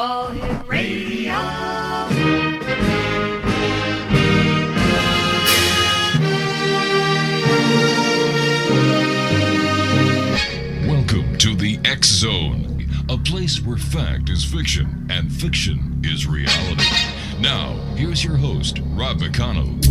All Hit Radio. Welcome to the X Zone, a place where fact is fiction and fiction is reality. Now, here's your host, Rob McConnell.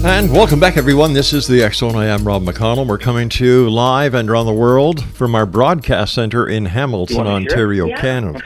And welcome back, everyone. This is the X Zone. I am Rob McConnell. We're coming to you live and around the world from our broadcast center in Hamilton, Ontario, Canada.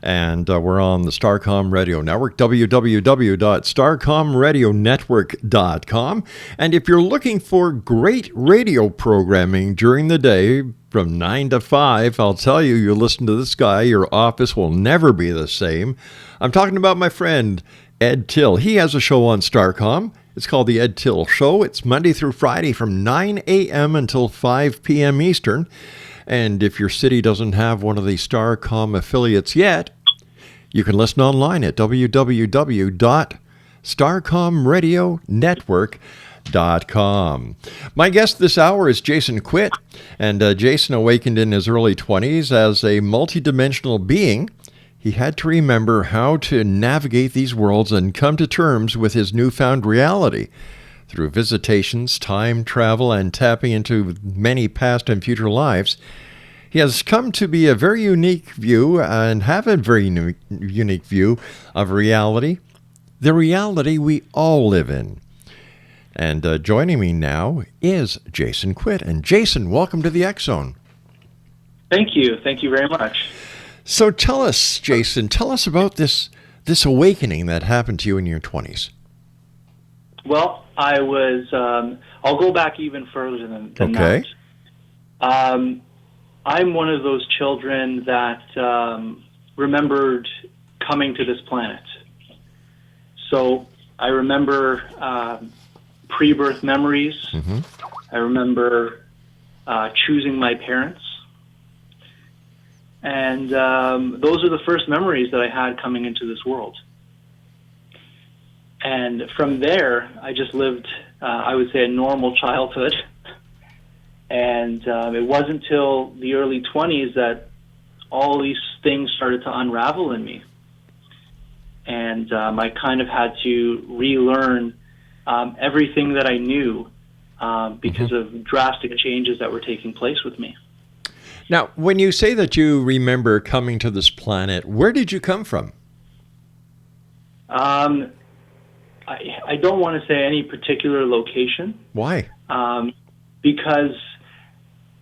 And we're on the Starcom Radio Network, www.starcomradionetwork.com. And if you're looking for great radio programming during the day from 9 to 5, I'll tell you, you listen to this guy, your office will never be the same. I'm talking about my friend, Ed Till. He has a show on Starcom. It's called The Ed Till Show. It's Monday through Friday from 9 a.m. until 5 p.m. Eastern. And if your city doesn't have one of the Starcom affiliates yet, you can listen online at www.starcomradionetwork.com. My guest this hour is Jason Quitt. And Jason awakened in his early 20s as a multidimensional being. He had to remember how to navigate these worlds and come to terms with his newfound reality. Through visitations, time travel, and tapping into many past and future lives, he has come to be a very unique view and have a very unique view of reality, the reality we all live in. And joining me now is Jason Quitt. And Jason, welcome to the X Zone. Thank you. Thank you very much. So tell us, Jason, tell us about this awakening that happened to you in your 20s. Well, I was, I'll go back even further than okay. that. I'm one of those children that remembered coming to this planet. So I remember pre-birth memories. Mm-hmm. I remember choosing my parents. And those are the first memories that I had coming into this world. And from there, I just lived, I would say, a normal childhood. And it wasn't until the early 20s that all these things started to unravel in me. And I kind of had to relearn everything that I knew because of drastic changes that were taking place with me. Now, when you say that you remember coming to this planet, where did you come from? I don't want to say any particular location. Why? Because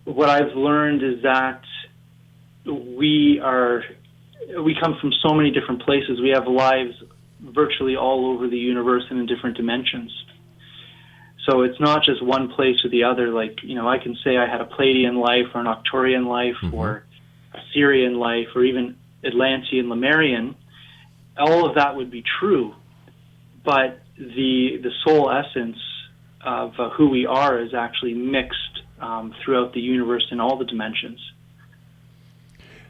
what I've learned is that we come from so many different places. We have lives virtually all over the universe and in different dimensions. So it's not just one place or the other. Like, you know, I can say I had a Pleiadian life or an Arcturian life or a Sirian life or even Atlantean, Lemurian. All of that would be true. But the soul essence of who we are is actually mixed throughout the universe in all the dimensions.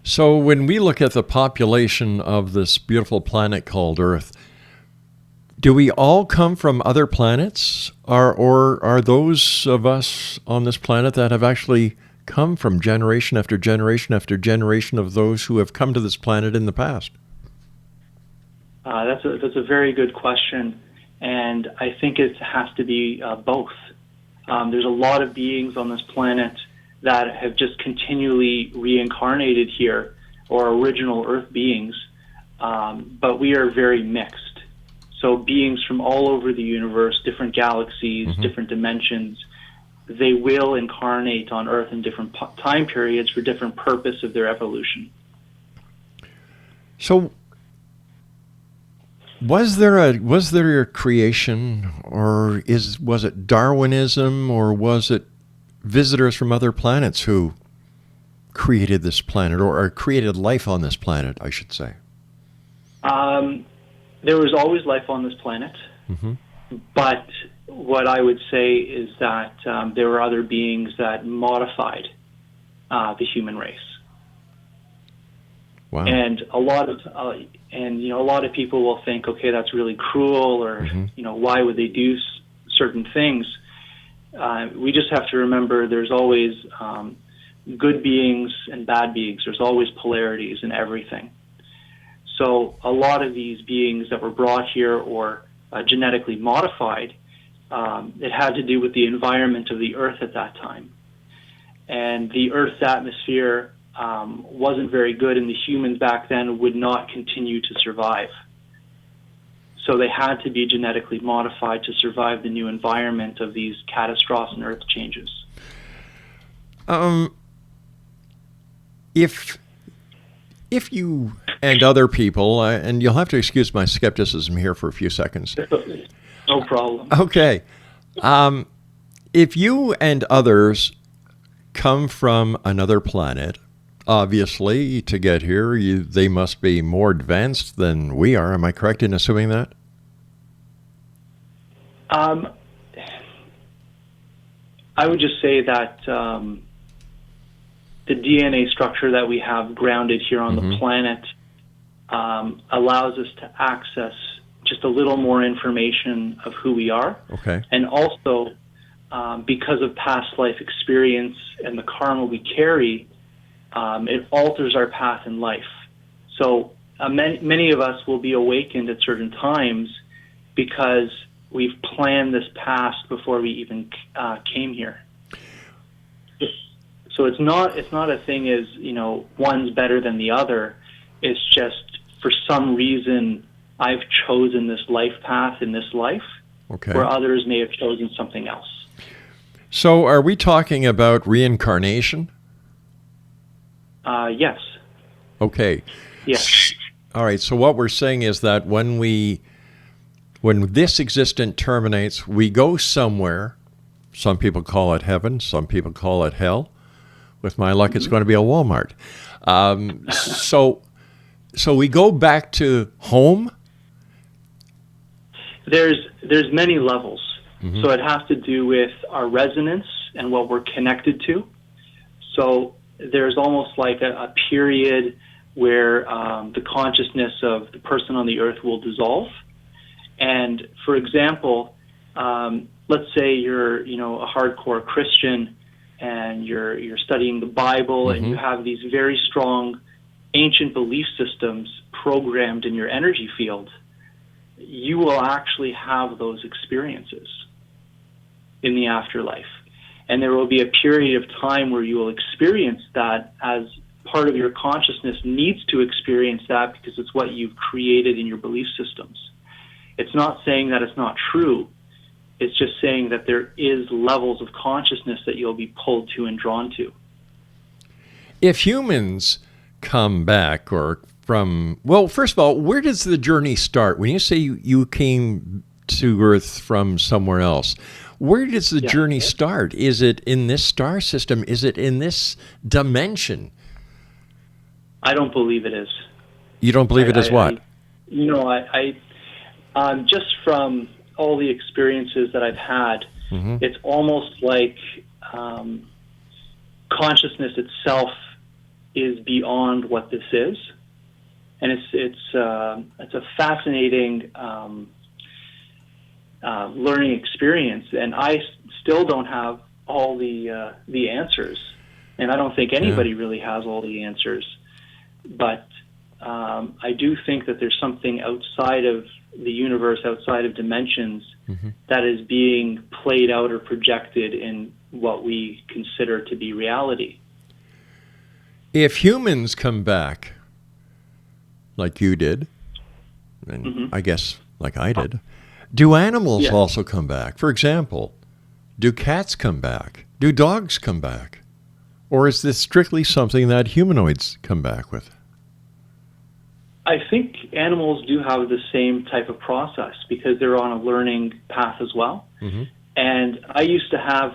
So when we look at the population of this beautiful planet called Earth, do we all come from other planets, or are those of us on this planet that have actually come from generation after generation after generation of those who have come to this planet in the past? That's a very good question, and I think it has to be both. There's a lot of beings on this planet that have just continually reincarnated here, or original Earth beings, but we are very mixed. So beings from all over the universe, different galaxies, different dimensions, they will incarnate on Earth in different time periods for different purpose of their evolution. So was there a creation, or was it Darwinism, or was it visitors from other planets who created this planet, or created life on this planet, I should say? There was always life on this planet, but what I would say is that there were other beings that modified the human race. Wow. And a lot of people will think, okay, that's really cruel, or why would they do certain things? We just have to remember there's always good beings and bad beings. There's always polarities in everything. So a lot of these beings that were brought here or genetically modified, it had to do with the environment of the Earth at that time. And the Earth's atmosphere wasn't very good, and the humans back then would not continue to survive. So they had to be genetically modified to survive the new environment of these catastrophes and Earth changes. If you and other people, and you'll have to excuse my skepticism here for a few seconds. No problem. Okay. If you and others come from another planet, obviously, to get here, they must be more advanced than we are. Am I correct in assuming that? I would just say that the DNA structure that we have grounded here on the planet allows us to access just a little more information of who we are. Okay. And also, because of past life experience and the karma we carry, it alters our path in life. So many of us will be awakened at certain times because we've planned this past before we even came here. So it's not a thing as, one's better than the other. It's just for some reason I've chosen this life path in this life, okay, where others may have chosen something else. So are we talking about reincarnation? Yes. Okay. Yes. All right. So what we're saying is that when this existence terminates, we go somewhere. Some people call it heaven. Some people call it hell. With my luck, it's going to be a Walmart. So we go back to home. There's many levels. So it has to do with our resonance and what we're connected to. So there's almost like a period where the consciousness of the person on the earth will dissolve. And for example, let's say you're a hardcore Christian and you're studying the Bible and you have these very strong ancient belief systems programmed in your energy field. You will actually have those experiences in the afterlife. And there will be a period of time where you will experience that as part of your consciousness needs to experience that because it's what you've created in your belief systems. It's not saying that it's not true. It's just saying that there is levels of consciousness that you'll be pulled to and drawn to. If humans come back first of all, where does the journey start? When you say you came to Earth from somewhere else, where does the journey start? Is it in this star system? Is it in this dimension? I don't believe it is. You don't believe it is what? Just from all the experiences that I've had, it's almost like consciousness itself is beyond what this is, and it's a fascinating learning experience. And I still don't have all the answers, and I don't think anybody really has all the answers. But I do think that there's something outside of the universe, outside of dimensions, that is being played out or projected in what we consider to be reality. If humans come back, like you did, and I guess like I did, do animals also come back? For example, do cats come back? Do dogs come back? Or is this strictly something that humanoids come back with? I think animals do have the same type of process because they're on a learning path as well. And I used to have,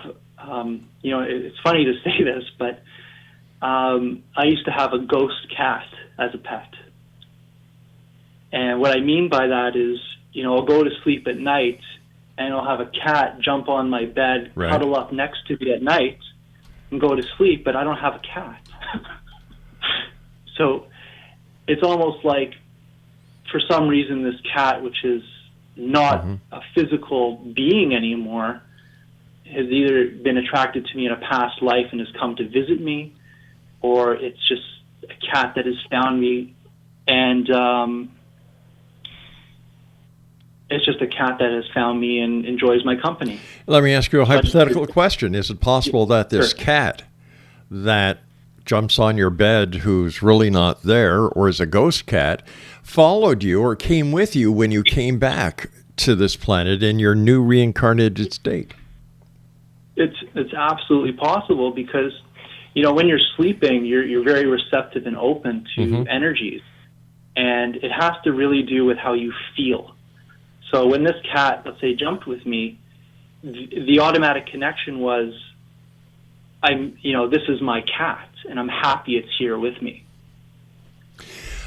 it's funny to say this, but I used to have a ghost cat as a pet. And what I mean by that is, I'll go to sleep at night and I'll have a cat jump on my bed, cuddle up next to me at night, and go to sleep, but I don't have a cat. So it's almost like, for some reason, this cat, which is not a physical being anymore, has either been attracted to me in a past life and has come to visit me, or it's just a cat that has found me, and it's just a cat that has found me and enjoys my company. Let me ask you a hypothetical question. Is it possible that this cat that jumps on your bed, who's really not there, or is a ghost cat, followed you or came with you when you came back to this planet in your new reincarnated state? It's absolutely possible, because, you know, when you're sleeping, you're very receptive and open to energies, and it has to really do with how you feel. So when this cat, let's say, jumped with me, the automatic connection was, this is my cat, and I'm happy it's here with me.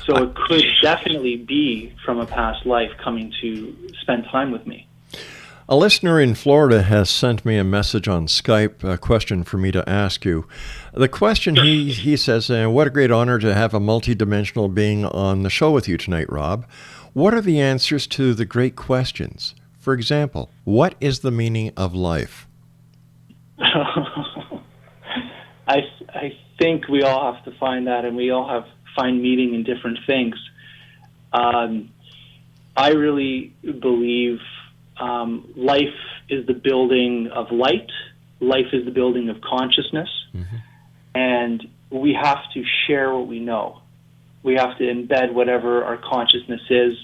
So it could definitely be from a past life coming to spend time with me. A listener in Florida has sent me a message on Skype, a question for me to ask you. The question, he says, what a great honor to have a multidimensional being on the show with you tonight, Rob. What are the answers to the great questions? For example, what is the meaning of life? I think we all have to find that, and we all find meaning in different things. I really believe life is the building of light. Life is the building of consciousness. And we have to share what we know. We have to embed whatever our consciousness is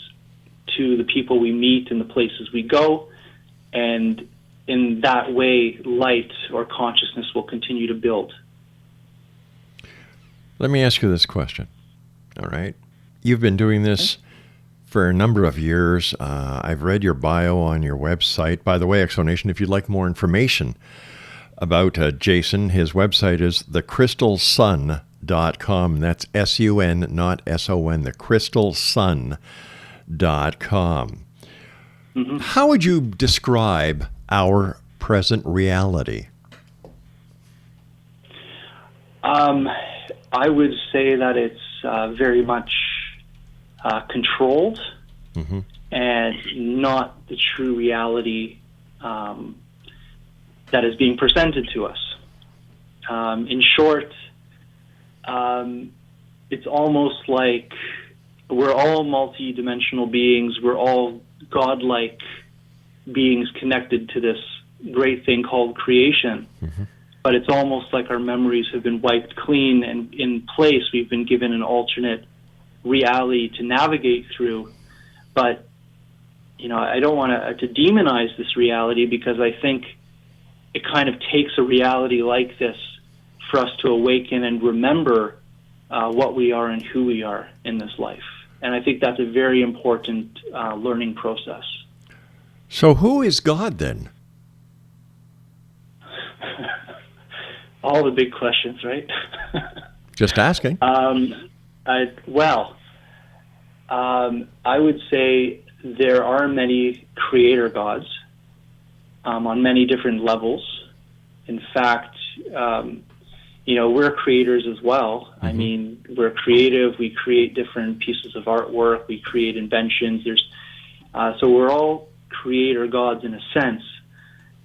to the people we meet and the places we go. And in that way, light or consciousness will continue to build. Let me ask you this question. All right. You've been doing this for a number of years. I've read your bio on your website. By the way, Exonation, if you'd like more information about Jason, his website is thecrystalsun.com. That's S-U-N, not S-O-N, thecrystalsun.com. How would you describe our present reality? I would say that it's very much controlled and not the true reality that is being presented to us. In short, it's almost like we're all multi-dimensional beings. We're all godlike beings connected to this great thing called creation. But it's almost like our memories have been wiped clean, and in place we've been given an alternate reality to navigate through. But, I don't want to demonize this reality, because I think it kind of takes a reality like this for us to awaken and remember what we are and who we are in this life. And I think that's a very important learning process. So who is God then? All the big questions, right? Just asking. I would say there are many creator gods on many different levels. In fact, we're creators as well. I mean, we're creative. We create different pieces of artwork. We create inventions. So we're all creator gods in a sense.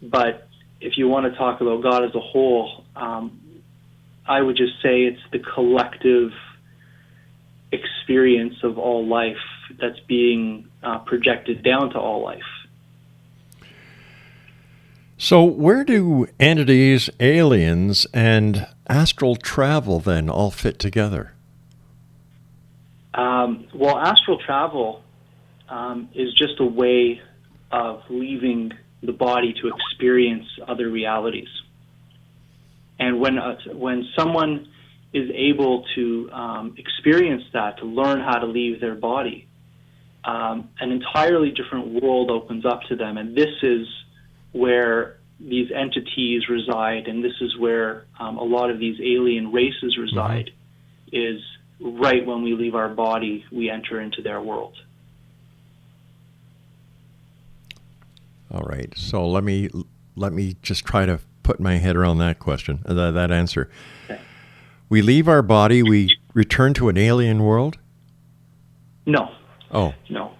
But if you want to talk about God as a whole, I would just say it's the collective experience of all life that's being projected down to all life. So where do entities, aliens, and astral travel then all fit together? Well, astral travel is just a way of leaving the body to experience other realities. And when someone is able to experience that, to learn how to leave their body, an entirely different world opens up to them. And this is where these entities reside, and this is where a lot of these alien races reside, is right when we leave our body, we enter into their world. All right. So let me just try to put my head around that question, that answer. Okay. We leave our body, we return to an alien world? No. Oh. No.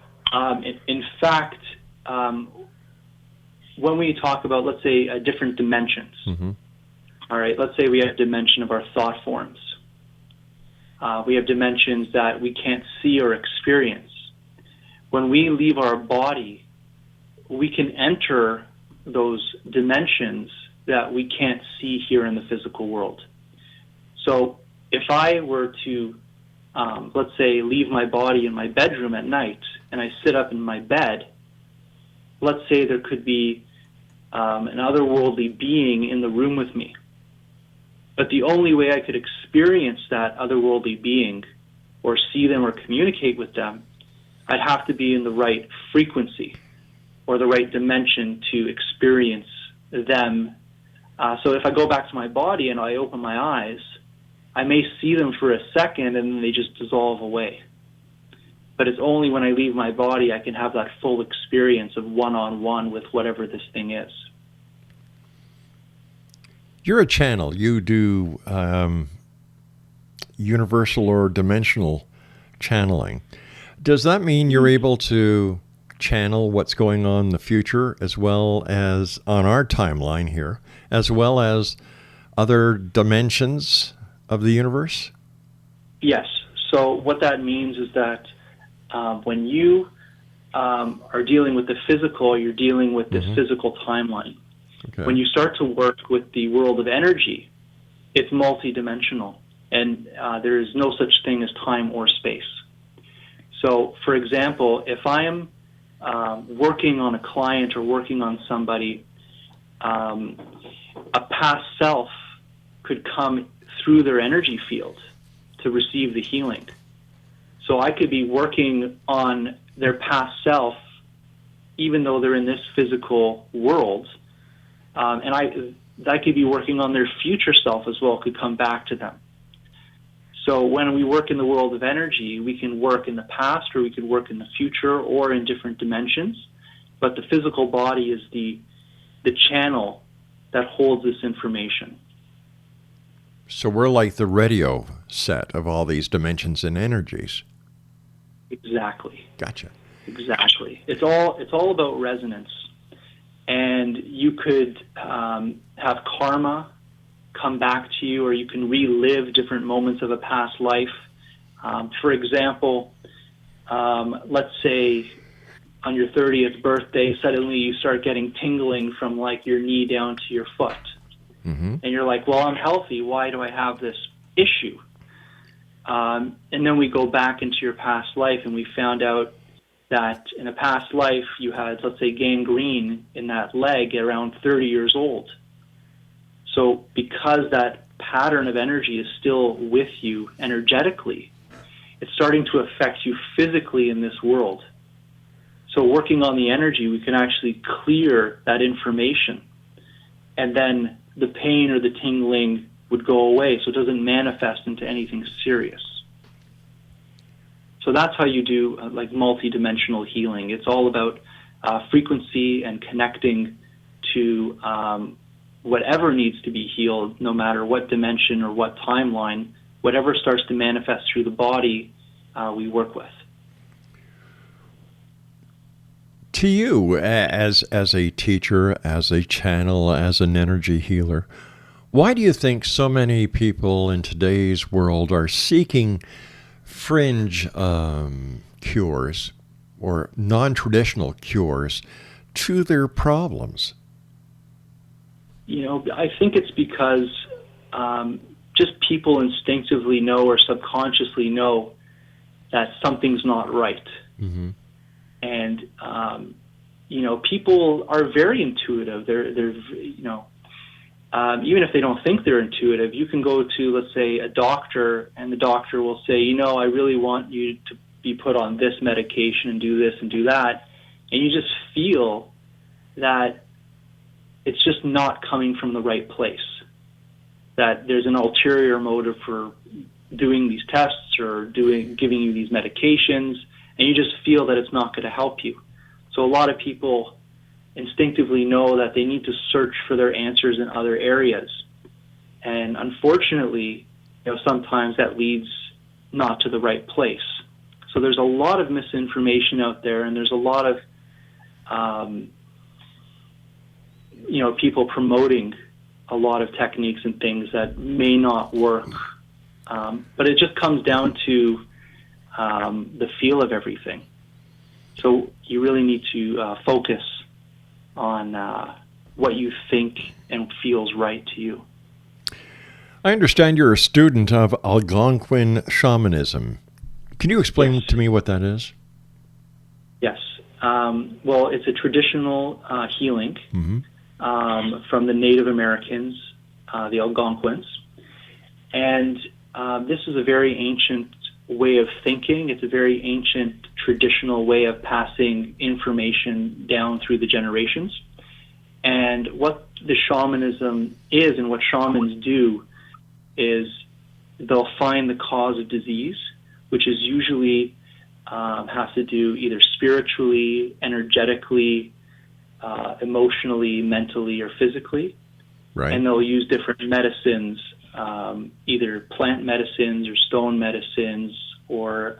In fact, when we talk about, let's say, different dimensions, all right, let's say we have a dimension of our thought forms. We have dimensions that we can't see or experience. When we leave our body, we can enter those dimensions that we can't see here in the physical world. So if I were to, let's say, leave my body in my bedroom at night and I sit up in my bed, let's say there could be an otherworldly being in the room with me. But the only way I could experience that otherworldly being or see them or communicate with them, I'd have to be in the right frequency or the right dimension to experience them. So if I go back to my body and I open my eyes, I may see them for a second and then they just dissolve away. But it's only when I leave my body I can have that full experience of one-on-one with whatever this thing is. You're a channel. You do universal or dimensional channeling. Does that mean you're able to channel what's going on in the future as well as on our timeline here, as well as other dimensions of the universe? Yes. So what that means is that when you are dealing with the physical, you're dealing with this physical timeline. Okay. When you start to work with the world of energy, it's multidimensional, and there is no such thing as time or space. So, for example, if I am working on a client or working on somebody, a past self could come through their energy field to receive the healing. So I could be working on their past self, even though they're in this physical world, and I could be working on their future self as well, could come back to them. So when we work in the world of energy, we can work in the past or we could work in the future or in different dimensions, but the physical body is the channel that holds this information. So we're like the radio set of all these dimensions and energies. Exactly. Gotcha. Exactly. It's all about resonance. And you could have karma come back to you, or you can relive different moments of a past life. For example, let's say on your 30th birthday, suddenly you start getting tingling from like your knee down to your foot. And you're like, well, I'm healthy. Why do I have this issue? And then we go back into your past life and we found out that in a past life you had, let's say, gangrene in that leg at around 30 years old. So because that pattern of energy is still with you energetically, it's starting to affect you physically in this world. So working on the energy, we can actually clear that information, and then the pain or the tingling would go away, so it doesn't manifest into anything serious. So that's how you do like multidimensional healing. It's all about frequency and connecting to whatever needs to be healed, no matter what dimension or what timeline. Whatever starts to manifest through the body, we work with. To you, as a teacher, as a channel, as an energy healer, why do you think so many people in today's world are seeking fringe cures or non-traditional cures to their problems? You know, I think it's because just people instinctively know or subconsciously know that something's not right. And, you know, people are very intuitive. They're you know, even if they don't think they're intuitive, you can go to, let's say, a doctor, and the doctor will say, you know, I really want you to be put on this medication and do this and do that. And you just feel that it's just not coming from the right place, that there's an ulterior motive for doing these tests or giving you these medications, and you just feel that it's not going to help you. So a lot of people instinctively know that they need to search for their answers in other areas. And unfortunately, sometimes that leads not to the right place. So there's a lot of misinformation out there, and there's a lot of people promoting a lot of techniques and things that may not work. But it just comes down to the feel of everything. So you really need to focus on what you think and feels right to you. I understand you're a student of Algonquin shamanism. Can you explain to me what that is? Yes. Well, it's a traditional healing from the Native Americans, the Algonquins. And this is a very ancient way of thinking. It's a very ancient traditional way of passing information down through the generations. And what the shamanism is, and what shamans do, is they'll find the cause of disease, which is usually has to do either spiritually, energetically, emotionally, mentally, or physically. Right. And they'll use different medicines, either plant medicines or stone medicines, or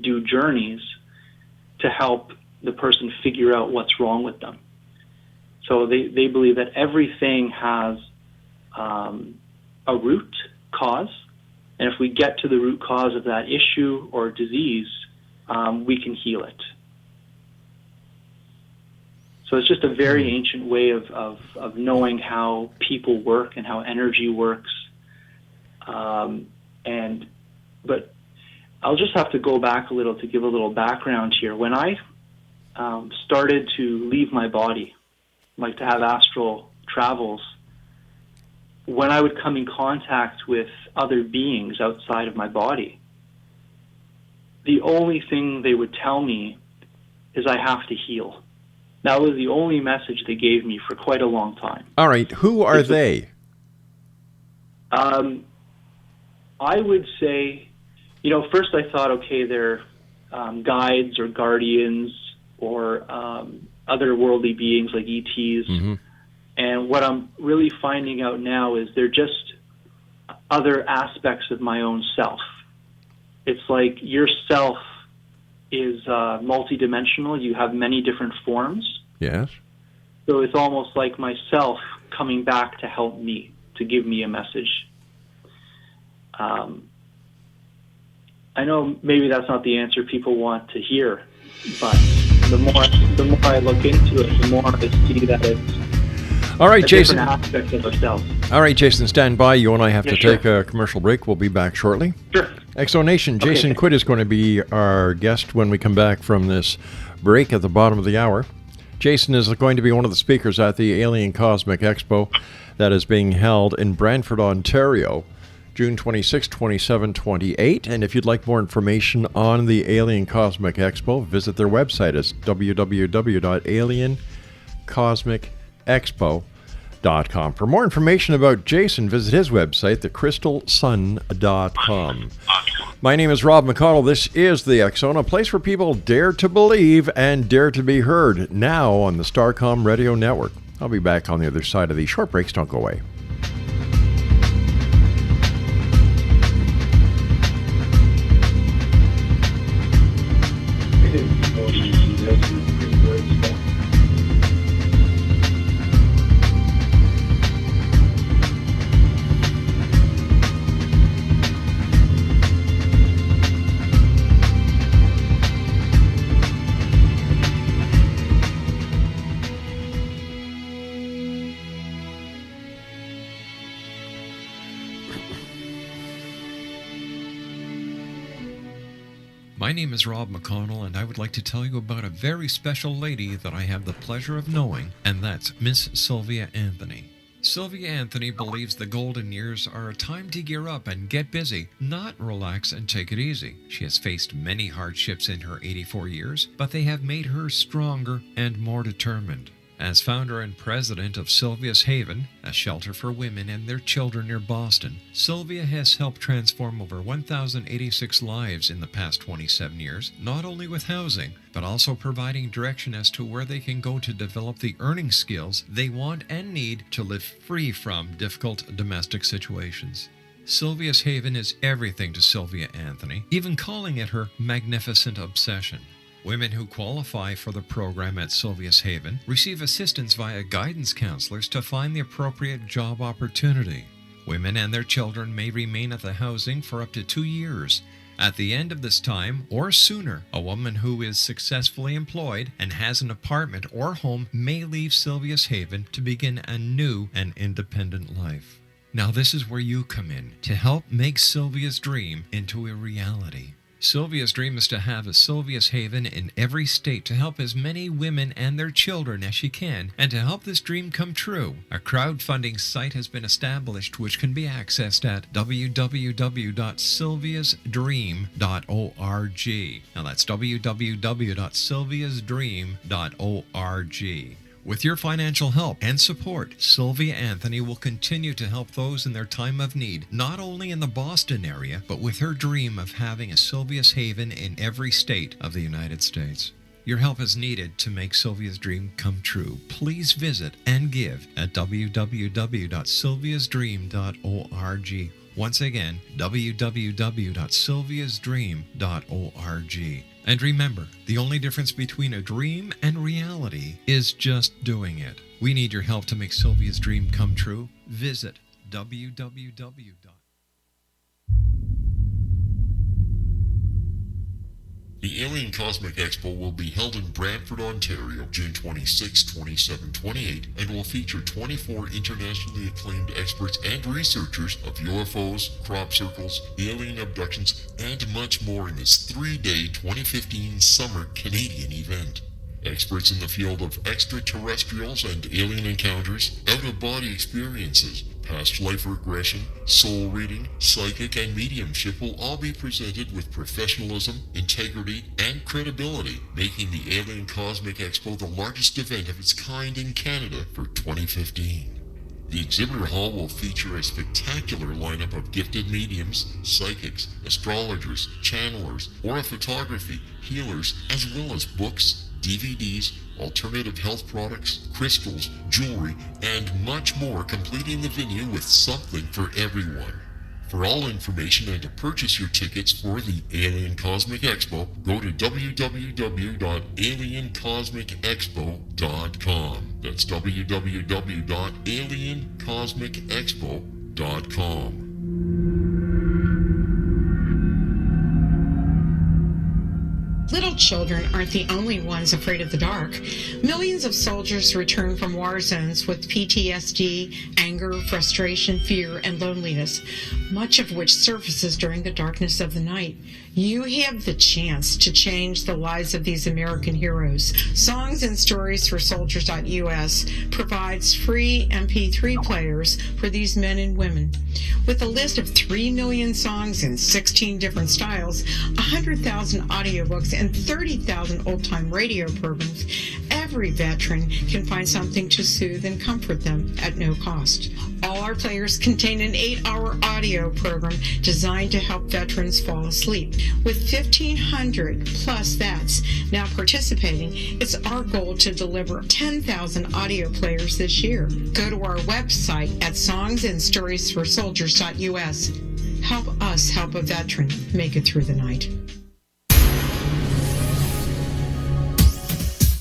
do journeys to help the person figure out what's wrong with them. So they believe that everything has a root cause, and if we get to the root cause of that issue or disease, we can heal it. So it's just a very ancient way of knowing how people work and how energy works. But I'll just have to go back a little to give a little background here. When I started to leave my body, like to have astral travels, when I would come in contact with other beings outside of my body, the only thing they would tell me is I have to heal. That was the only message they gave me for quite a long time. All right. Who are they? I would say, first I thought, okay, they're guides or guardians or other worldly beings like ETs. Mm-hmm. And what I'm really finding out now is they're just other aspects of my own self. It's like your self is multidimensional. You have many different forms. Yes. So it's almost like myself coming back to help me, to give me a message. I know maybe that's not the answer people want to hear, but the more I look into it, the more I see that it's all right, Jason. Different aspects of ourselves. All right, Jason, stand by. You and I have to take a commercial break. We'll be back shortly. Sure. XO Nation, Jason Quitt is going to be our guest when we come back from this break at the bottom of the hour. Jason is going to be one of the speakers at the Alien Cosmic Expo that is being held in Brantford, Ontario, June 26, 27, 28. And if you'd like more information on the Alien Cosmic Expo, visit their website. It's www.aliencosmicexpo.com. For more information about Jason, visit his website, thecrystalsun.com. My name is Rob McConnell. This is the X Zone, a place where people dare to believe and dare to be heard, now on the Starcom Radio Network. I'll be back on the other side of these short breaks. Don't go away. My name is Rob McConnell, and I would like to tell you about a very special lady that I have the pleasure of knowing, and that's Miss Sylvia Anthony. Sylvia Anthony believes the golden years are a time to gear up and get busy, not relax and take it easy. She has faced many hardships in her 84 years, but they have made her stronger and more determined. As founder and president of Sylvia's Haven, a shelter for women and their children near Boston, Sylvia has helped transform over 1,086 lives in the past 27 years, not only with housing, but also providing direction as to where they can go to develop the earning skills they want and need to live free from difficult domestic situations. Sylvia's Haven is everything to Sylvia Anthony, even calling it her magnificent obsession. Women who qualify for the program at Sylvia's Haven receive assistance via guidance counselors to find the appropriate job opportunity. Women and their children may remain at the housing for up to 2 years. At the end of this time, or sooner, a woman who is successfully employed and has an apartment or home may leave Sylvia's Haven to begin a new and independent life. Now this is where you come in to help make Sylvia's dream into a reality. Sylvia's dream is to have a Sylvia's Haven in every state to help as many women and their children as she can, and to help this dream come true. A crowdfunding site has been established which can be accessed at www.sylviasdream.org. Now that's www.sylviasdream.org. With your financial help and support, Sylvia Anthony will continue to help those in their time of need, not only in the Boston area, but with her dream of having a Sylvia's Haven in every state of the United States. Your help is needed to make Sylvia's dream come true. Please visit and give at www.sylviasdream.org. Once again, www.sylviasdream.org. And remember, the only difference between a dream and reality is just doing it. We need your help to make Sylvia's dream come true. Visit www. The Alien Cosmic Expo will be held in Brantford, Ontario, June 26, 27, 28, and will feature 24 internationally acclaimed experts and researchers of UFOs, crop circles, alien abductions, and much more in this 3-day 2015 summer Canadian event. Experts in the field of extraterrestrials and alien encounters, out-of-body experiences, past life regression, soul reading, psychic, and mediumship will all be presented with professionalism, integrity, and credibility, making the Alien Cosmic Expo the largest event of its kind in Canada for 2015. The exhibitor hall will feature a spectacular lineup of gifted mediums, psychics, astrologers, channelers, aura photography, healers, as well as books, DVDs, alternative health products, crystals, jewelry, and much more, completing the venue with something for everyone. For all information and to purchase your tickets for the Alien Cosmic Expo, go to www.aliencosmicexpo.com. That's www.aliencosmicexpo.com. Little children aren't the only ones afraid of the dark. Millions of soldiers return from war zones with PTSD, anger, frustration, fear, and loneliness, much of which surfaces during the darkness of the night. You have the chance to change the lives of these American heroes. Songs and Stories for Soldiers.us provides free MP3 players for these men and women. With a list of 3 million songs in 16 different styles, 100,000 audiobooks, and 30,000 old-time radio programs, every veteran can find something to soothe and comfort them at no cost. All our players contain an 8-hour audio program designed to help veterans fall asleep. With 1,500 plus vets now participating, it's our goal to deliver 10,000 audio players this year. Go to our website at songsandstoriesforsoldiers.us. Help us help a veteran make it through the night.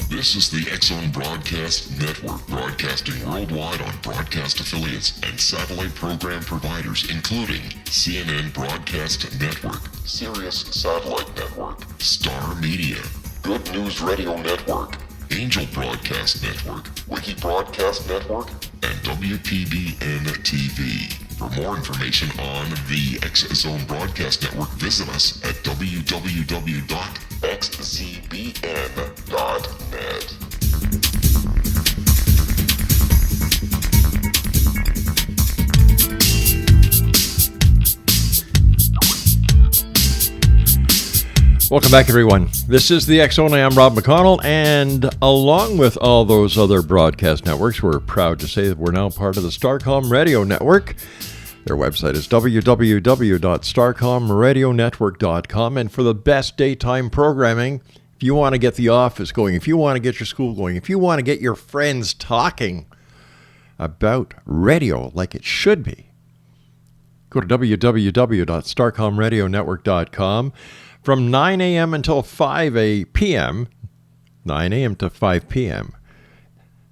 This is the X-Zone Broadcast Network, broadcasting worldwide on broadcast affiliates and satellite program providers, including CNN Broadcast Network, Sirius Satellite Network, Star Media, Good News Radio Network, Angel Broadcast Network, Wiki Broadcast Network, and WPBN TV. For more information on the X-Zone Broadcast Network, visit us at www.xzbn.net. Welcome back, everyone. This is the X Zone. I'm Rob McConnell, and along with all those other broadcast networks, we're proud to say that we're now part of the Starcom Radio Network. Their website is www.starcomradionetwork.com, and for the best daytime programming, if you want to get the office going, if you want to get your school going, if you want to get your friends talking about radio like it should be, go to www.starcomradionetwork.com. From 9 a.m. until 5 p.m., 9 a.m. to 5 p.m.,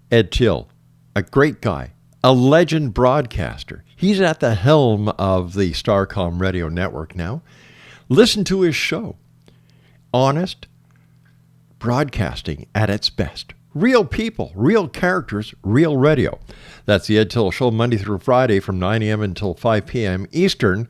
Ed Till, a great guy, a legend broadcaster. He's at the helm of the Starcom Radio Network now. Listen to his show. Honest broadcasting at its best. Real people, real characters, real radio. That's the Ed Till Show, Monday through Friday from 9 a.m. until 5 p.m. Eastern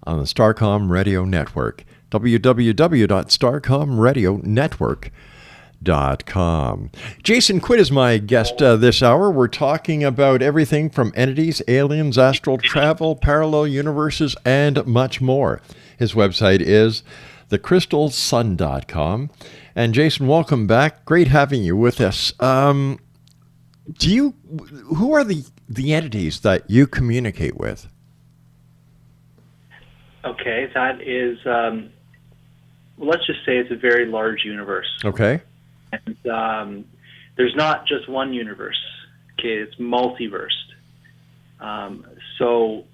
on the Starcom Radio Network. www.starcomradionetwork.com. Jason Quitt is my guest this hour. We're talking about everything from entities, aliens, astral travel, parallel universes, and much more. His website is thecrystalsun.com. And Jason, welcome back. Great having you with us. Who are the entities that you communicate with? Okay, that is, let's just say it's a very large universe. Okay. And there's not just one universe. Okay, it's multiversed. The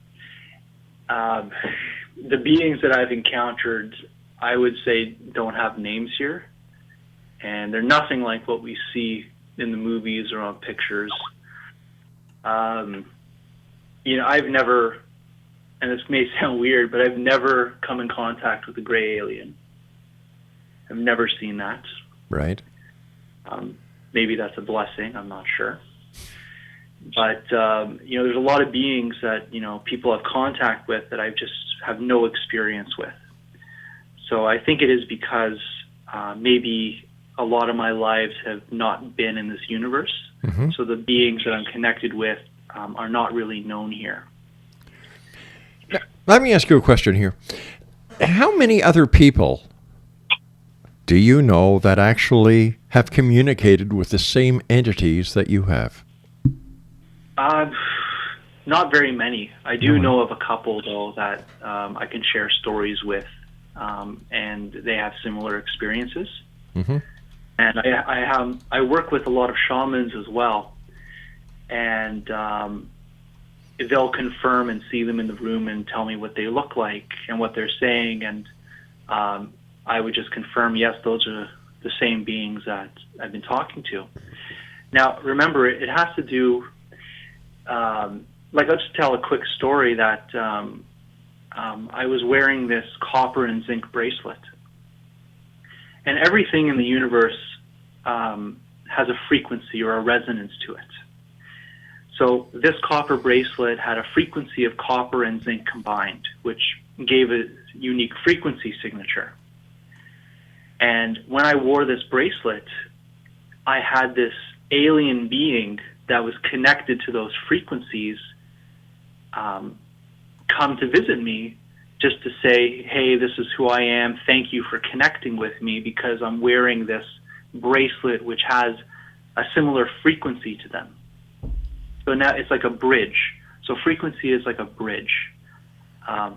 beings that I've encountered, I would say, don't have names here. And they're nothing like what we see in the movies or on pictures. I've never, and this may sound weird, but I've never come in contact with a gray alien. I've never seen that. Right. Maybe that's a blessing. I'm not sure. But, there's a lot of beings that, people have contact with that I just have no experience with. So I think it is because maybe a lot of my lives have not been in this universe. Mm-hmm. So the beings that I'm connected with are not really known here. Now, let me ask you a question here. How many other people do you know that actually have communicated with the same entities that you have? Not very many. I do know of a couple, though, that I can share stories with, and they have similar experiences. Mm-hmm. And I work with a lot of shamans as well, and they'll confirm and see them in the room and tell me what they look like and what they're saying, and I would just confirm, yes, those are the same beings that I've been talking to. Now, remember, it has to do, I'll just tell a quick story that I was wearing this copper and zinc bracelet. And everything in the universe has a frequency or a resonance to it. So this copper bracelet had a frequency of copper and zinc combined, which gave a unique frequency signature. And when I wore this bracelet, I had this alien being that was connected to those frequencies come to visit me just to say, hey, this is who I am. Thank you for connecting with me because I'm wearing this bracelet which has a similar frequency to them. So now it's like a bridge. So frequency is like a bridge.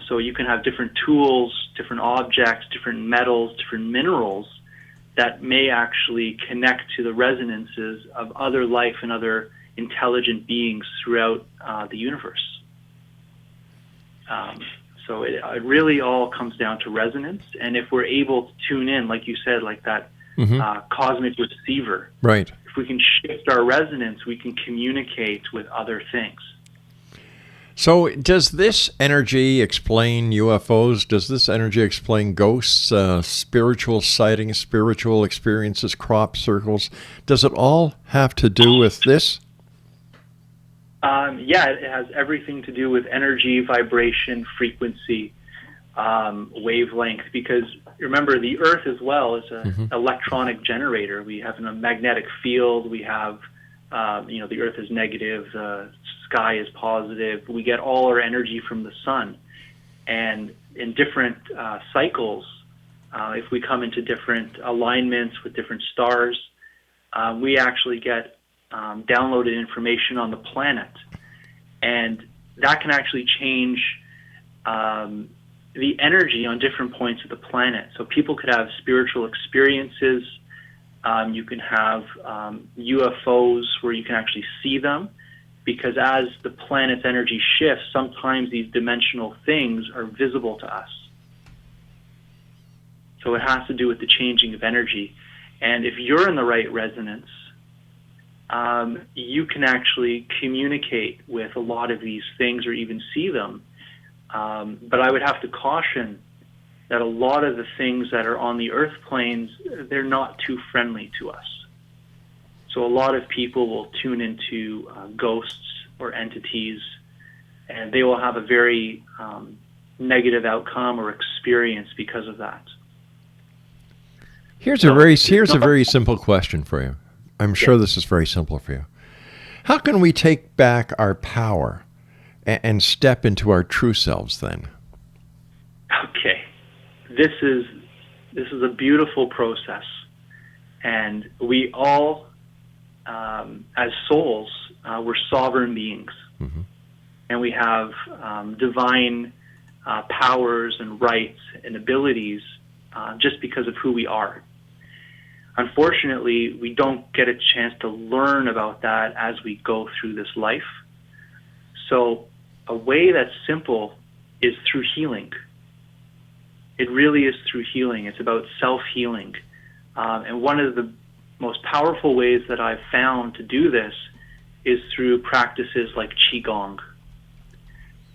So you can have different tools, different objects, different metals, different minerals that may actually connect to the resonances of other life and other intelligent beings throughout the universe. So it really all comes down to resonance. And if we're able to tune in, like you said, like that cosmic receiver, right? If we can shift our resonance, we can communicate with other things. So does this energy explain UFOs? Does this energy explain ghosts, spiritual sightings, spiritual experiences, crop circles? Does it all have to do with this? Yeah, it has everything to do with energy, vibration, frequency, wavelength, because remember the Earth as well is an electronic generator. We have a magnetic field. We have, the Earth is negative, the sky is positive. We get all our energy from the sun. And in different cycles, if we come into different alignments with different stars, we actually get downloaded information on the planet. And that can actually change the energy on different points of the planet. So people could have spiritual experiences. You can have UFOs where you can actually see them, because as the planet's energy shifts, sometimes these dimensional things are visible to us. So it has to do with the changing of energy. And if you're in the right resonance, you can actually communicate with a lot of these things or even see them. But I would have to caution that a lot of the things that are on the earth planes, they're not too friendly to us. So a lot of people will tune into ghosts or entities, and they will have a very negative outcome or experience because of that. Here's a very simple question for you. I'm sure this is very simple for you. How can we take back our power and step into our true selves then? Okay. This is a beautiful process. And we all, as souls, we're sovereign beings. Mm-hmm. And we have divine powers and rights and abilities just because of who we are. Unfortunately, we don't get a chance to learn about that as we go through this life. So a way that's simple is through healing. It really is through healing. It's about self-healing. And one of the most powerful ways that I've found to do this is through practices like Qigong.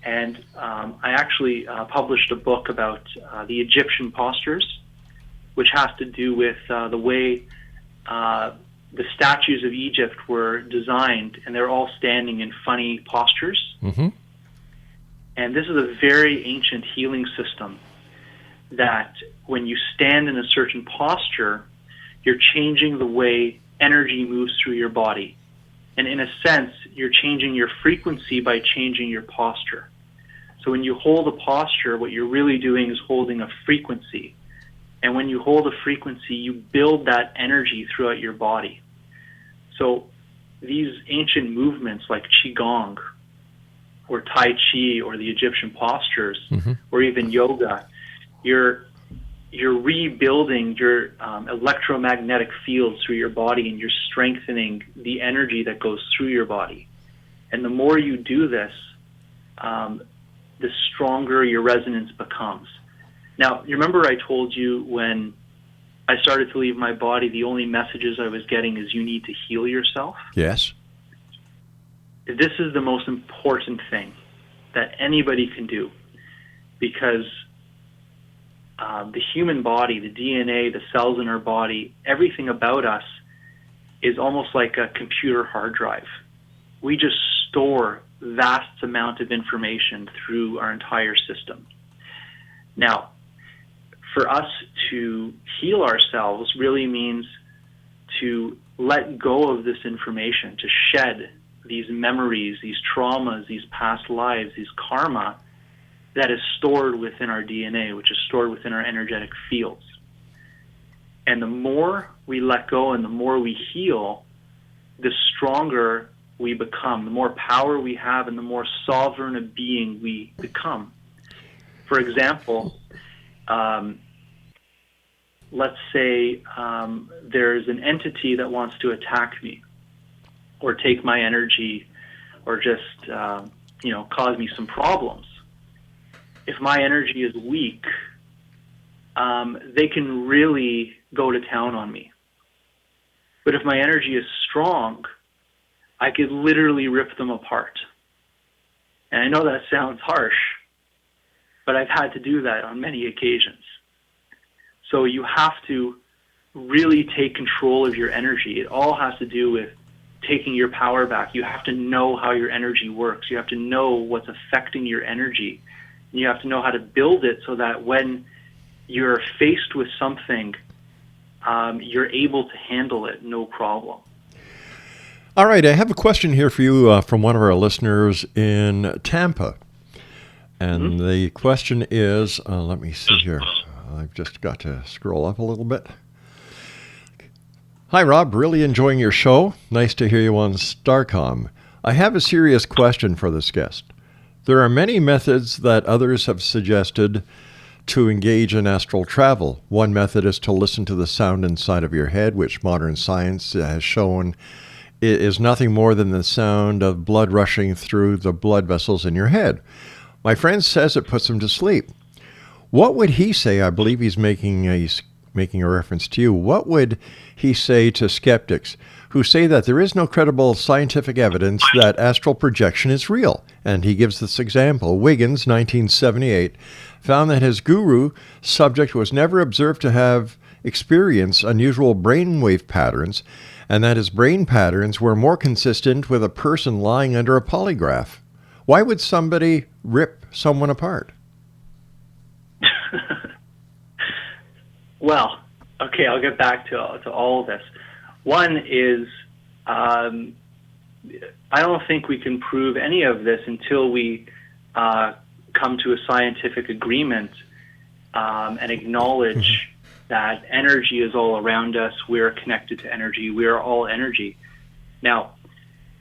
And I actually published a book about the Egyptian postures, which has to do with the way the statues of Egypt were designed, and they're all standing in funny postures. Mm-hmm. And this is a very ancient healing system that when you stand in a certain posture, you're changing the way energy moves through your body. And in a sense, you're changing your frequency by changing your posture. So when you hold a posture, what you're really doing is holding a frequency. And when you hold a frequency, you build that energy throughout your body. So these ancient movements like Qigong or Tai Chi or the Egyptian postures, mm-hmm. or even yoga, you're rebuilding your electromagnetic fields through your body, and you're strengthening the energy that goes through your body. And the more you do this, the stronger your resonance becomes. Now, you remember I told you when I started to leave my body, the only messages I was getting is you need to heal yourself? Yes. This is the most important thing that anybody can do, because the human body, the DNA, the cells in our body, everything about us is almost like a computer hard drive. We just store vast amount of information through our entire system. Now, for us to heal ourselves really means to let go of this information, to shed these memories, these traumas, these past lives, these karma that is stored within our DNA, which is stored within our energetic fields. And the more we let go and the more we heal, the stronger we become, the more power we have, and the more sovereign a being we become. For example, let's say there's an entity that wants to attack me or take my energy or just cause me some problems. If my energy is weak, they can really go to town on me. But if my energy is strong, I could literally rip them apart. And I know that sounds harsh, but I've had to do that on many occasions. So you have to really take control of your energy. It all has to do with taking your power back. You have to know how your energy works. You have to know what's affecting your energy. And you have to know how to build it so that when you're faced with something, you're able to handle it, no problem. All right, I have a question here for you from one of our listeners in Tampa. And the question is, let me see here. I've just got to scroll up a little bit. Hi, Rob. Really enjoying your show. Nice to hear you on Starcom. I have a serious question for this guest. There are many methods that others have suggested to engage in astral travel. One method is to listen to the sound inside of your head, which modern science has shown is nothing more than the sound of blood rushing through the blood vessels in your head. My friend says it puts him to sleep. What would he say? I believe he's making a reference to you. What would he say to skeptics who say that there is no credible scientific evidence that astral projection is real? And he gives this example. Wiggins, 1978, found that his guru subject was never observed to have experienced unusual brainwave patterns, and that his brain patterns were more consistent with a person lying under a polygraph. Why would somebody rip someone apart? Well, okay, I'll get back to all of this. One is, I don't think we can prove any of this until we come to a scientific agreement and acknowledge that energy is all around us. We're connected to energy. We are all energy. Now,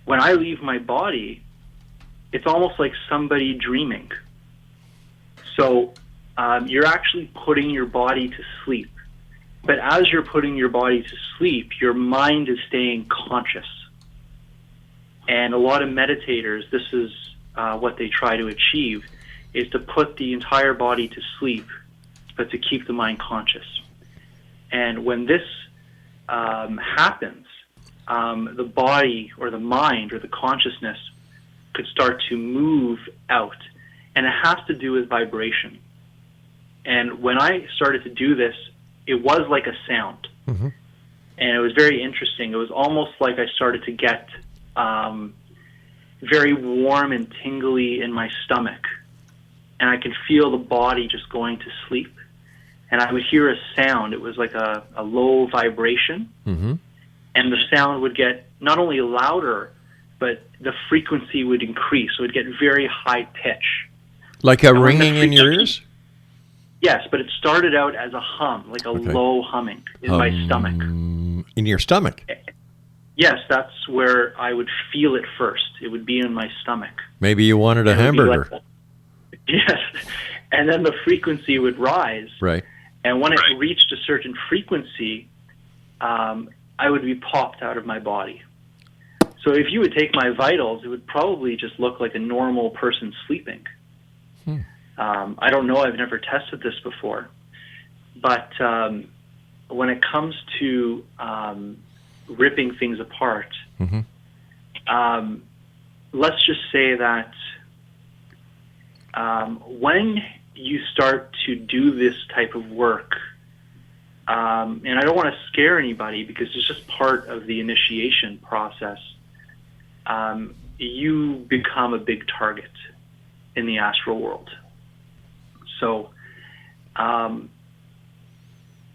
when I leave my body, it's almost like somebody dreaming. So you're actually putting your body to sleep. But as you're putting your body to sleep, your mind is staying conscious. And a lot of meditators, this is what they try to achieve, is to put the entire body to sleep, but to keep the mind conscious. And when this happens, the body or the mind or the consciousness could start to move out. And it has to do with vibration. And when I started to do this, it was like a sound. Mm-hmm. And it was very interesting. It was almost like I started to get very warm and tingly in my stomach. And I could feel the body just going to sleep. And I would hear a sound. It was like a low vibration. Mm-hmm. And the sound would get not only louder, but the frequency would increase. So it would get very high pitch. Like a ringing in your ears? Yes, but it started out as a hum, like a low humming in my stomach. In your stomach? Yes, that's where I would feel it first. It would be in my stomach. Maybe you wanted a hamburger. Yes, and then the frequency would rise. Right. And when it reached a certain frequency, I would be popped out of my body. So if you would take my vitals, it would probably just look like a normal person sleeping. I don't know. I've never tested this before. But when it comes to ripping things apart, let's just say that when you start to do this type of work, and I don't want to scare anybody because it's just part of the initiation process, you become a big target in the astral world. So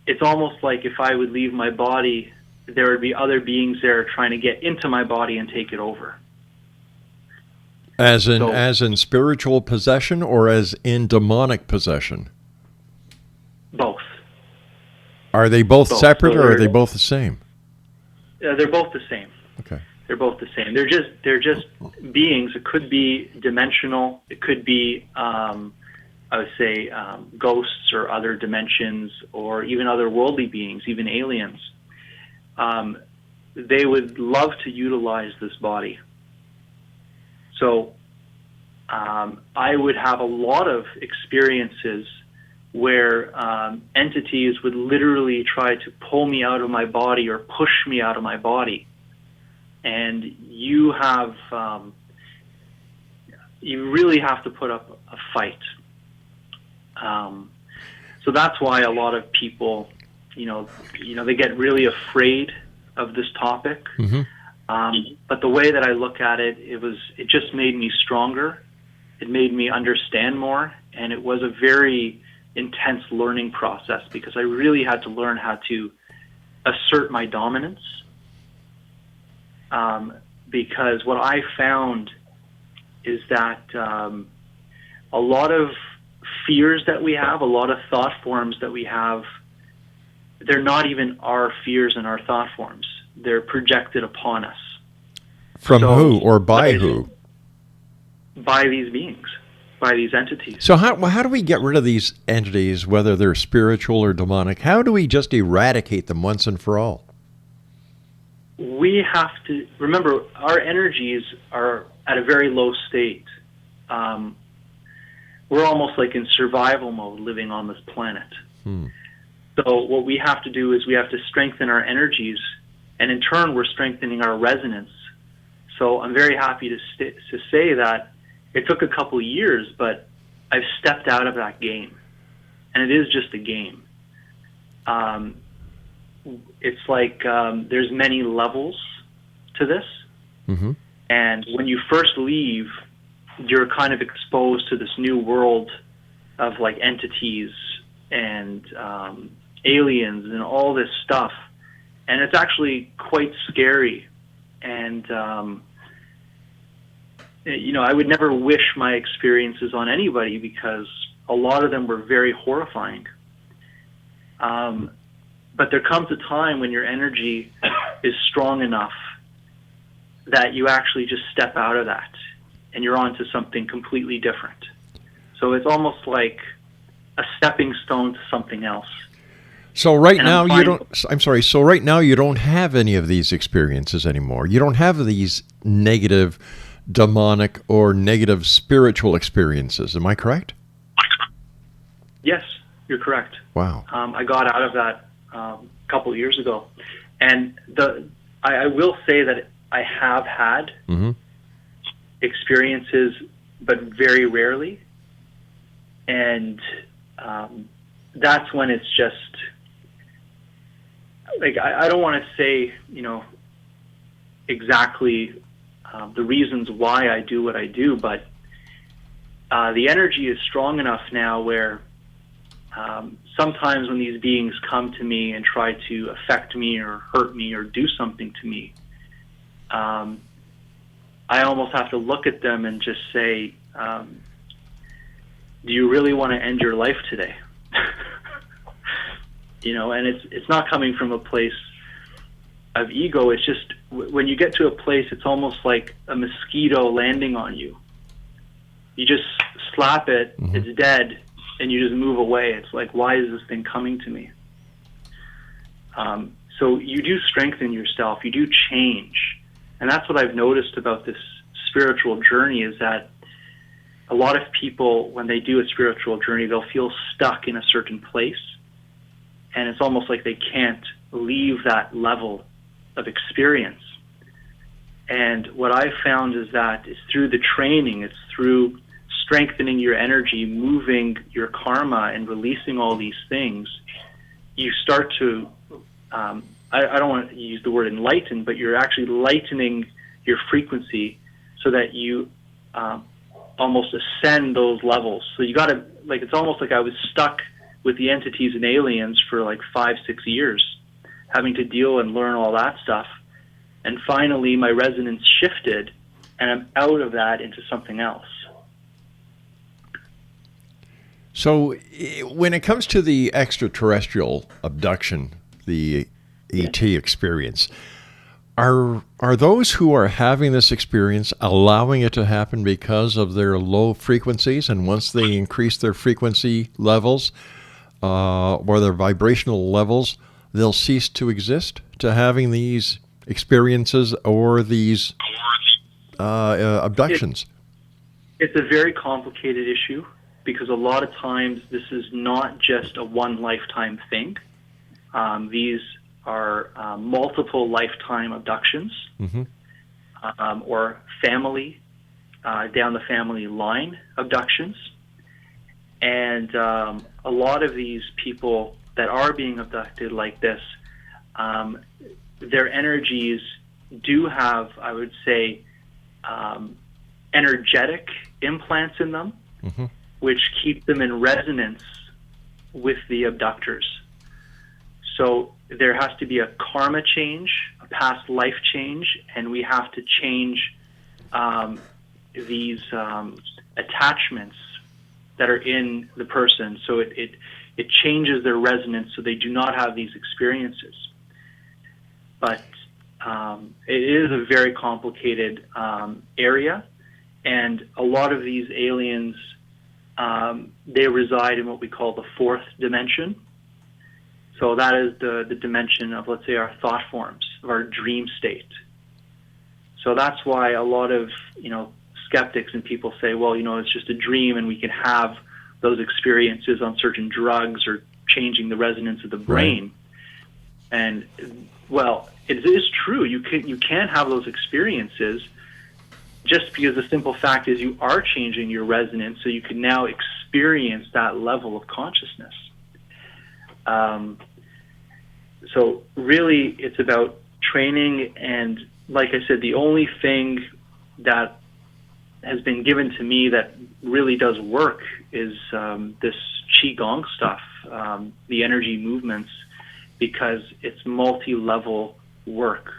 it's almost like if I would leave my body, there would be other beings there trying to get into my body and take it over. As in spiritual possession or as in demonic possession? Both. Are they both separate or are they both the same? They're both the same. Okay. They're both the same. They're just beings. It could be dimensional. It could be I would say ghosts or other dimensions or even other worldly beings, even aliens. They would love to utilize this body. So I would have a lot of experiences where entities would literally try to pull me out of my body or push me out of my body. And you really have to put up a fight. So that's why a lot of people, they get really afraid of this topic. Mm-hmm. But the way that I look at it, it just made me stronger. It made me understand more, and it was a very intense learning process because I really had to learn how to assert my dominance. Because what I found is that a lot of fears that we have, a lot of thought forms that we have, they're not even our fears and our thought forms. They're projected upon us. From who or by who? By these beings, by these entities. So how do we get rid of these entities, whether they're spiritual or demonic? How do we just eradicate them once and for all? We have to remember our energies are at a very low state. We're almost like in survival mode living on this planet. So what we have to do is we have to strengthen our energies, and in turn we're strengthening our resonance. So I'm very happy to say that it took a couple of years, but I've stepped out of that game, and it is just a game. It's like there's many levels to this, and when you first leave, you're kind of exposed to this new world of like entities and aliens and all this stuff, and it's actually quite scary. And I would never wish my experiences on anybody because a lot of them were very horrifying. But there comes a time when your energy is strong enough that you actually just step out of that and you're onto something completely different. So it's almost like a stepping stone to something else. So right now you don't. I'm sorry. So right now you don't have any of these experiences anymore. You don't have these negative, demonic, or negative spiritual experiences. Am I correct? Yes, you're correct. Wow. I got out of that a couple of years ago, and I will say that I have had experiences, but very rarely, and that's when it's just. Like, I don't want to say, exactly the reasons why I do what I do, but the energy is strong enough now where sometimes when these beings come to me and try to affect me or hurt me or do something to me, I almost have to look at them and just say, do you really want to end your life today? And it's not coming from a place of ego. It's just when you get to a place, it's almost like a mosquito landing on you. You just slap it, it's dead, and you just move away. It's like, why is this thing coming to me? So you do strengthen yourself. You do change. And that's what I've noticed about this spiritual journey is that a lot of people, when they do a spiritual journey, they'll feel stuck in a certain place. And it's almost like they can't leave that level of experience. And what I've found is that it's through the training, it's through strengthening your energy, moving your karma, and releasing all these things, you start to, I don't want to use the word enlighten, but you're actually lightening your frequency so that you almost ascend those levels. So you got to, like, it's almost like I was stuck with the entities and aliens for like 5-6 years, having to deal and learn all that stuff. And finally, my resonance shifted, and I'm out of that into something else. So when it comes to the extraterrestrial abduction, the ET experience, are those who are having this experience allowing it to happen because of their low frequencies? And once they increase their frequency levels, or their vibrational levels, they'll cease to exist to having these experiences or these abductions? It's a very complicated issue because a lot of times this is not just a one-lifetime thing. These are multiple lifetime abductions or family, down the family line abductions. And a lot of these people that are being abducted like this, their energies do have, I would say, energetic implants in them, which keep them in resonance with the abductors. So there has to be a karma change, a past life change, and we have to change these attachments that are in the person. So it changes their resonance so they do not have these experiences. But it is a very complicated area, and a lot of these aliens, they reside in what we call the fourth dimension. So that is the dimension of, let's say, our thought forms, of our dream state. So that's why a lot of, skeptics and people say, well, it's just a dream and we can have those experiences on certain drugs or changing the resonance of the brain. Right. And, well, it is true. You can have those experiences just because the simple fact is you are changing your resonance, so you can now experience that level of consciousness. So really it's about training, and like I said, the only thing that has been given to me that really does work is this Qigong stuff, the energy movements, because it's multi-level work.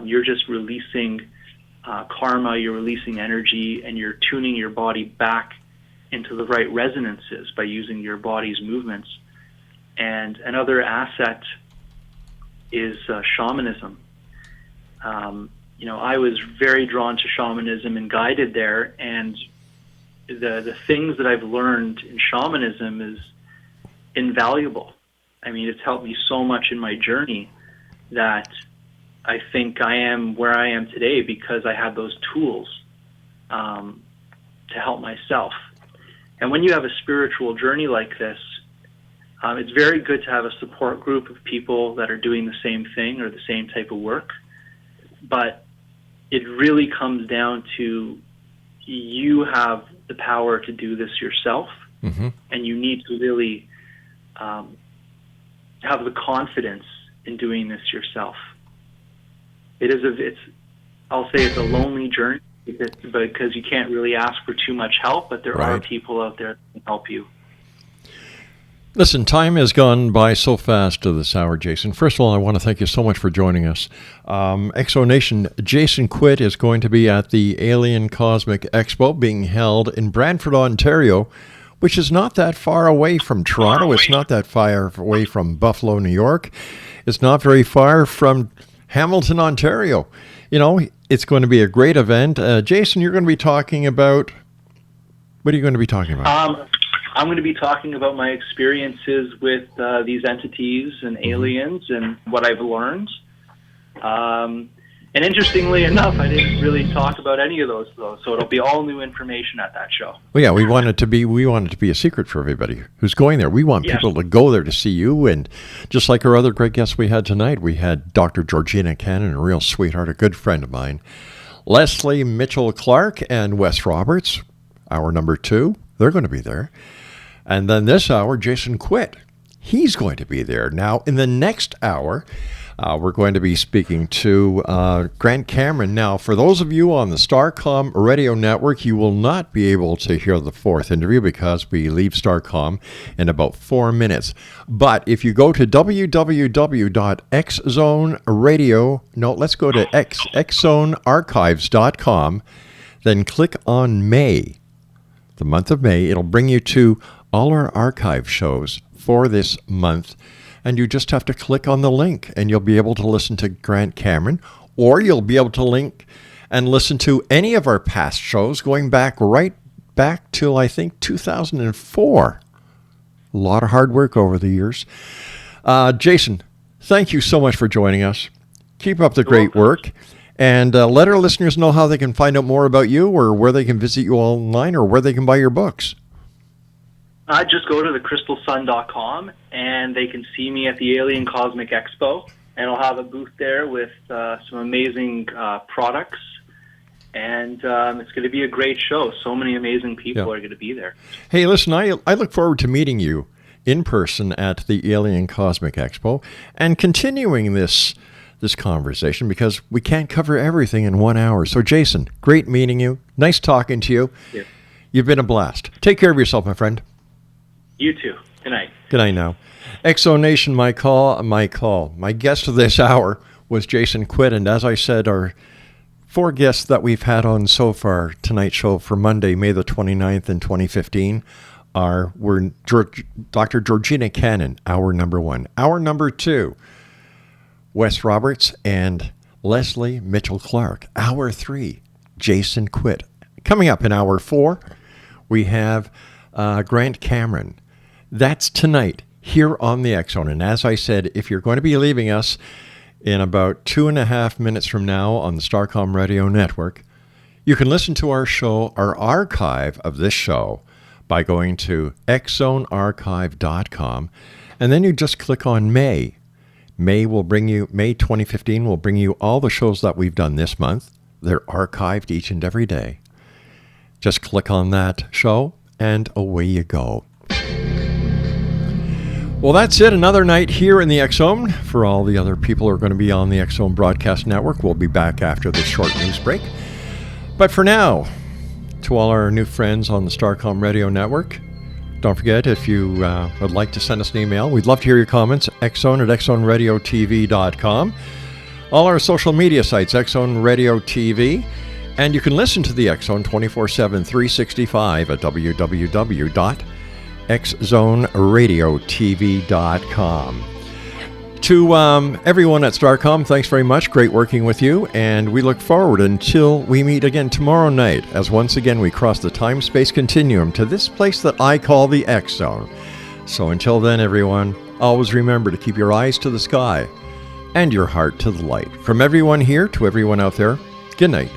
You're just releasing karma, you're releasing energy, and you're tuning your body back into the right resonances by using your body's movements. And another asset is shamanism. I was very drawn to shamanism and guided there, and the things that I've learned in shamanism is invaluable. I mean, it's helped me so much in my journey that I think I am where I am today because I had those tools to help myself. And when you have a spiritual journey like this, it's very good to have a support group of people that are doing the same thing or the same type of work. But it really comes down to you have the power to do this yourself, and you need to really have the confidence in doing this yourself. I'll say it's a lonely journey because you can't really ask for too much help, but there are people out there that can help you. Listen, time has gone by so fast this hour, Jason. First of all, I want to thank you so much for joining us. XO Nation, Jason Quitt is going to be at the Alien Cosmic Expo being held in Brantford, Ontario, which is not that far away from Toronto. It's not that far away from Buffalo, New York. It's not very far from Hamilton, Ontario. It's going to be a great event. Jason, you're going to be talking about... What are you going to be talking about? I'm going to be talking about my experiences with these entities and aliens and what I've learned. And interestingly enough, I didn't really talk about any of those, though, so it'll be all new information at that show. Well, yeah, we want it to be a secret for everybody who's going there. We want people to go there to see you, and just like our other great guests we had tonight, we had Dr. Georgina Cannon, a real sweetheart, a good friend of mine, Leslie Mitchell-Clark and Wes Roberts, hour number 2. They're going to be there. And then this hour, Jason Quitt, he's going to be there. Now, in the next hour, we're going to be speaking to Grant Cameron. Now, for those of you on the Starcom radio network, you will not be able to hear the fourth interview because we leave Starcom in about 4 minutes. But if you go to xzonearchives.com, then click on May, the month of May. It'll bring you to all our archive shows for this month, and you just have to click on the link and you'll be able to listen to Grant Cameron, or you'll be able to link and listen to any of our past shows going right back till I think 2004. A lot of hard work over the years. Jason, thank you so much for joining us. Keep up the great work, and let our listeners know how they can find out more about you, or where they can visit you online, or where they can buy your books. Just go to thecrystalsun.com, and they can see me at the Alien Cosmic Expo, and I'll have a booth there with some amazing products, and it's going to be a great show. So many amazing people are going to be there. Hey, listen, I look forward to meeting you in person at the Alien Cosmic Expo and continuing this conversation, because we can't cover everything in 1 hour. So, Jason, great meeting you. Nice talking to you. Yeah. You've been a blast. Take care of yourself, my friend. You too. Good night. Good night now. XO Nation, my call. My guest of this hour was Jason Quitt, and as I said, our 4 guests that we've had on so far tonight's show for Monday, May the 29th in 2015 were Dr. Georgina Cannon, hour number 1. Hour number 2, Wes Roberts and Leslie Mitchell-Clark. Hour 3, Jason Quitt. Coming up in hour 4, we have Grant Cameron. That's tonight here on the X Zone. And as I said, if you're going to be leaving us in about 2.5 minutes from now on the Starcom Radio Network, you can listen to our show, our archive of this show, by going to xzonearchive.com, and then you just click on May. May 2015 will bring you all the shows that we've done this month. They're archived each and every day. Just click on that show, and away you go. Well, that's it. Another night here in the X Zone. For all the other people who are going to be on the X Zone Broadcast Network, we'll be back after this short news break. But for now, to all our new friends on the Starcom Radio Network, don't forget, if you would like to send us an email, we'd love to hear your comments, xzone@xzoneradiotv.com. All our social media sites, X Zone Radio TV, and you can listen to the X Zone 24/7, 365 at www.xzoneradiotv.com. To everyone at Starcom, thanks very much. Great working with you, and we look forward until we meet again tomorrow night, as once again we cross the time-space continuum to this place that I call the X Zone. So until then, everyone, always remember to keep your eyes to the sky and your heart to the light. From everyone here to everyone out there, good night.